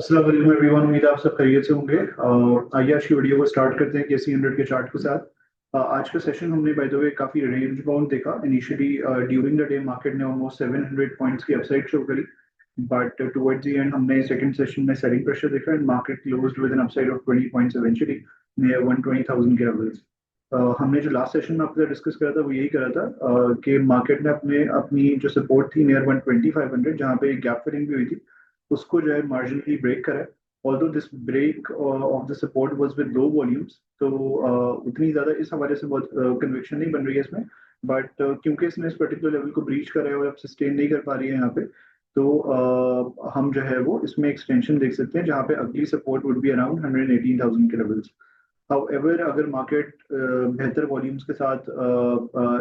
अस्सलाम वालेकुम एवरीवन। उम्मीद है आप सब खैरियत से होंगे। आइए आज की वीडियो को स्टार्ट करते हैं केसी 100 के चार्ट के साथ। आज का सेशन हमने बाय द वे काफी रेंज बाउंड देखा। Initially during the day market ने ऑलमोस्ट 700 पॉइंट्स की अपसाइड शो करी, बट टुवर्ड्स द एंड हमने सेकंड सेशन में सेलिंग प्रेशर देखा and market closed with N upside of 20 points eventually near 120,000 के levels. हमने जो लास्ट सेशन में आपके साथ डिस्कस करा था वो यही करा था कि मार्केट ने अपने अपनी जो सपोर्ट थी नियर 120,500 जहाँ पे गैप फिलिंग भी हुई थी, उसको जो है मार्जिनली ब्रेक करा है। Although this break of the support was with low volumes, तो उतनी ज्यादा इस हवाले से बहुत कन्विक्शन नहीं बन रही है इसमें। बट क्योंकि इसने इस पर्टिकुलर लेवल को ब्रीच करा है और अब सस्टेन नहीं कर पा रही है यहाँ पे, तो हम जो है वो इसमें एक्सटेंशन देख सकते हैं जहाँ पे अगली सपोर्ट वुड बी अराउंड 118,000 के लेवल्स। हाउएवर अगर मार्केट बेहतर वॉल्यूम्स के साथ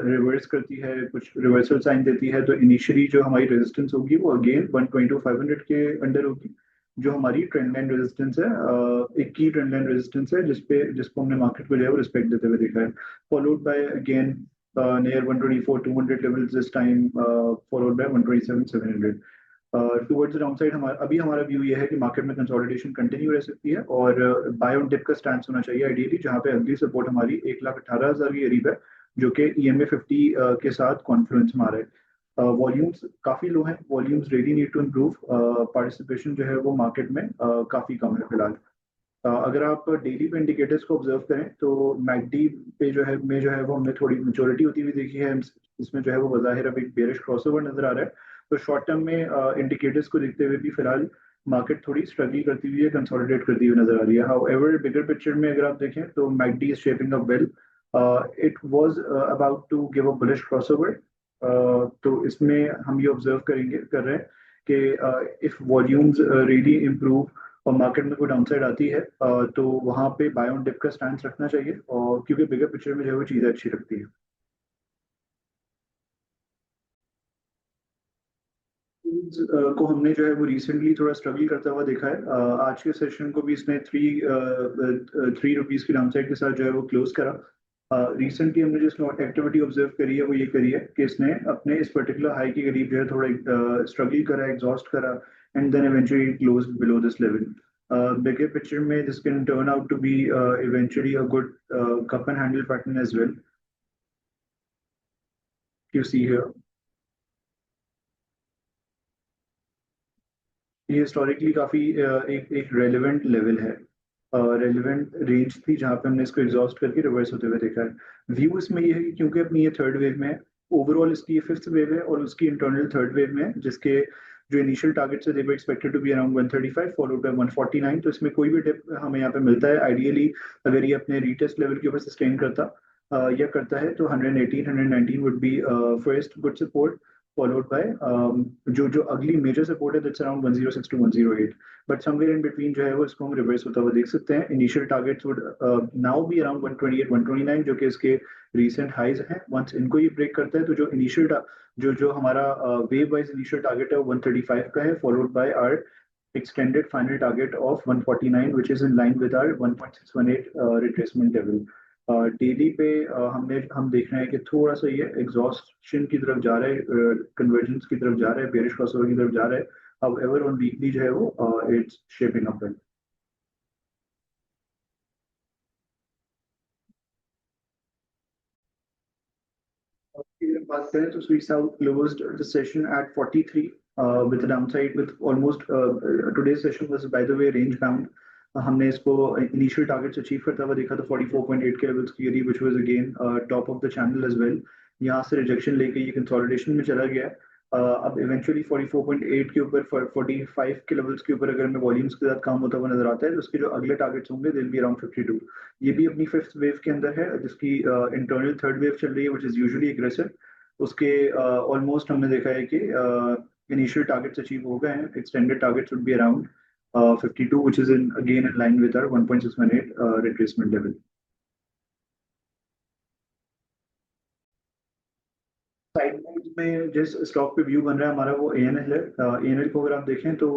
रिवर्स करती है, कुछ रिवर्सल साइन देती है, तो इनिशियली जो हमारी रेजिस्टेंस होगी वो अगेन 122,500 के अंडर होगी, जो हमारी ट्रेंड लाइन रेजिस्टेंस है। एक की ट्रेंड लाइन रेजिस्टेंस है जिसको हमने मार्केट को जो है वो रिस्पेक्ट देते हुए देखा है। Followed bye again near 124,200 levels this time, followed by 127,700। Towards down side हमारा अभी हमारा व्यू ये है कि मार्केट में कंसोलिडेशन कंटिन्यू रह सकती है और बाय ऑन डिप का स्टैंड होना चाहिए आइडियली, जहां पे अगली सपोर्ट हमारी 1,18,000 के करीब है, जो कि EMA 50 के साथ कॉन्फ्लुएंस में आ रहा है। वॉल्यूम्स काफी लो हैं, volumes really need to improve. Participation जो है वो मार्केट में काफी कम है फिलहाल। अगर आप डेली पे इंडिकेटर्स को ऑब्जर्व करें तो मैकडी पे जो है वो हमने थोड़ी मेच्योरिटी होती हुई देखी है। इसमें जो है वो बज़ाहिर अभी बेरिश क्रॉसओवर नजर आ रहा है। तो शॉर्ट टर्म में इंडिकेटर्स को देखते हुए भी फिलहाल मार्केट थोड़ी स्ट्रगल करती हुई है, कंसोलिडेट करती हुई नजर आ रही है। हाउएवर बिगर पिक्चर में अगर आप देखें तो McD is shaping up well. It was about to give a bullish crossover. तो इसमें हम ये ऑब्जर्व कर रहे हैं कि इफ वॉल्यूम्स रियली इम्प्रूव और मार्केट में कोई डाउनसाइड आती है, तो वहां पे बाय ऑन डिप का स्टैंड रखना चाहिए, और क्योंकि बिगर पिक्चर में जो है वो चीजें अच्छी लगती है। को हमने जो है वो रिसेंटली थोड़ा स्ट्रगल करता हुआ देखा है। आज के सेशन को भी इसने 3 रुपीज की डाउनसाइड के साथ जो है वो क्लोज करा। रिसेंटली हमने जो एक्टिविटी ऑब्जर्व करी है वो ये करी है कि इसने अपने इस पर्टिकुलर हाई के करीब जो है थोड़ा स्ट्रगल करा, एग्जॉस्ट करा, and then eventually close below this level. Bigger picture में this can turn out to be eventually a good cup and handle pattern as well, you see here. ये historically काफी एक रेलेवेंट लेवल है, relevant range थी जहां पे हमने इसको एग्जॉस्ट करके रिवर्स होते हुए देखा है। व्यू इसमें ये है कि क्योंकि अपनी ये थर्ड वेव में है, ओवरऑल इसकी ये फिफ्थ वेव है और उसकी इंटरनल थर्ड वेव में है, जिसके जो इनिशियल टारगेट्स है they were expected to be around 135 followed by 149। तो इसमें कोई भी डिप हमें यहाँ पे मिलता है आइडियली, अगर ये अपने रीटेस्ट लेवल के ऊपर सस्टेन करता या करता है, तो 118 119 would be first good support, followed by जो अगली मेजर सपोर्ट है that's around 106 to 108। But somewhere in between जो है वो इसको हम रिवर्स होता हुआ देख सकते हैं। Initial targets would now be around 128 129, जो कि इसके रीसेंट हाइज हैं। वंस इनको ये ब्रेक करता है तो जो इनिशियल जो हमारा वेव वाइज इनिशियल टारगेट है वो 135 का है, followed by our extended final target of 149, which is in line with our 1.618 retracement level. Daily पे हम देख रहे हैं कि थोड़ा सा ये एग्जॉस्शन की तरफ जा रहा है, कन्वर्जेंस की तरफ जा रहा है, बेरिश क्रॉसओवर की तरफ जा रहा है। हाउएवर ऑन वीकली जो है वो इट्स शेपिंग अप। बात करें तो sweet south closed the session at 43 with a downside with almost today's session was by the way range bound. हमने इसको इनिशियल टारगेट्स अचीव करता हुआ देखा था 44.8 के लेवल्स की करीब, which was again top of the channel as well. यहाँ से रिजेक्शन लेके ये कंसोलिडेशन में चला गया है। अब इवेंचुअली 44.8 के ऊपर 45 के लेवल्स के ऊपर अगर हमें वॉल्यूम्स के साथ काम होता हुआ नजर आता है, तो उसके जो अगले टारगेट्स होंगे दिल बी अराउंड 52। ये भी अपनी फिफ्थ वेव के अंदर है, जिसकी इंटरनल थर्ड वेव चल रही है, विच इज यूजुअली एग्रेसिव। उसके ऑलमोस्ट हमने देखा है कि इनिशियल टारगेट्स अचीव हो गए हैं। Extended targets would be around 52, which is in again in line with our 1.618 retracement level. Side में जिस स्टॉक पे व्यू बन रहा है हमारा वो ANL है। ANL को अगर आप देखें तो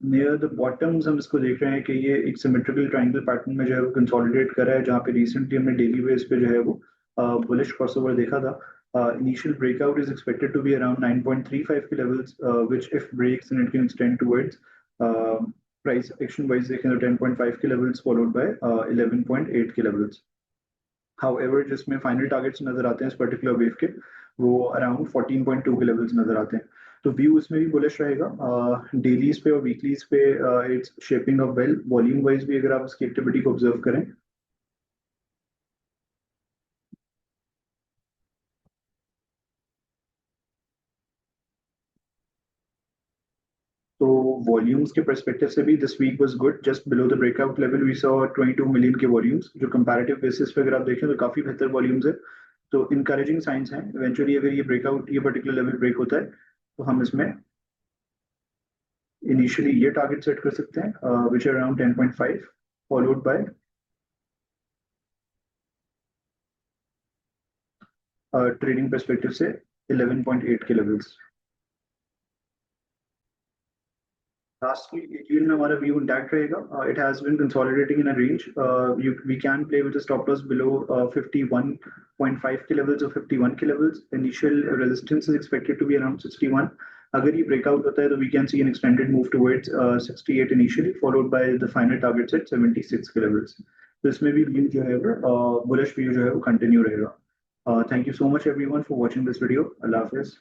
नियर द बॉटम्स हम इसको देख रहे हैं कि ये एक सिमेट्रिकल ट्रायंगल पैटर्न में जो है वो कंसोलिडेट कर रहा है, जहाँ पे रिसेंटली हमने डेली बेस पे जो है वो बुलिश क्रॉसओवर देखा था। Initial breakout is expected to be around 9.35 के levels, which if breaks then it can extend towards price action wise देखें तो 10.5 के लेवल्स फॉलोड बाय 11.8 के लेवल्स। हाउएवर जिसमें फाइनल टारगेट्स नजर आते हैं इस पर्टिकुलर वेव के, वो अराउंड 14.2 के लेवल्स नजर आते हैं। तो व्यू इसमें भी बुलिश रहेगा। डेलीज पे और वीकलीज पे it's shaping up well. Volume wise भी अगर आप इसकी एक्टिविटी को ऑब्जर्व करें तो वॉल्यूम्स के परस्पेक्टिव से भी this week was good. Just below the breakout level we saw 22 million के वॉल्यूम्स, जो कंपैरेटिव बेसिस पे अगर आप देखें तो काफी बेहतर वॉल्यूम्स है। तो इनकरेजिंग साइंस हैं। इवेंचुअली अगर ये ब्रेकआउट, ये पर्टिकुलर लेवल ब्रेक होता है तो हम इसमें इनिशियली ये टारगेट सेट कर सकते हैं which around 10.5 followed by trading perspective से 11.8 के लेवल्स। Lastly, yield में हमारा view intact रहेगा. It has been consolidating in a range. We can play with a stop loss below 51.5 के levels or 51 के levels. Initial resistance is expected to be around 61. अगर ये breakout होता है तो we can see an extended move towards 68 initially, followed by the final targets at 76 के levels. तो इसमें भी view जो है वो bullish view जो है वो continue रहेगा. Thank you so much everyone for watching this video. Allah Hafiz.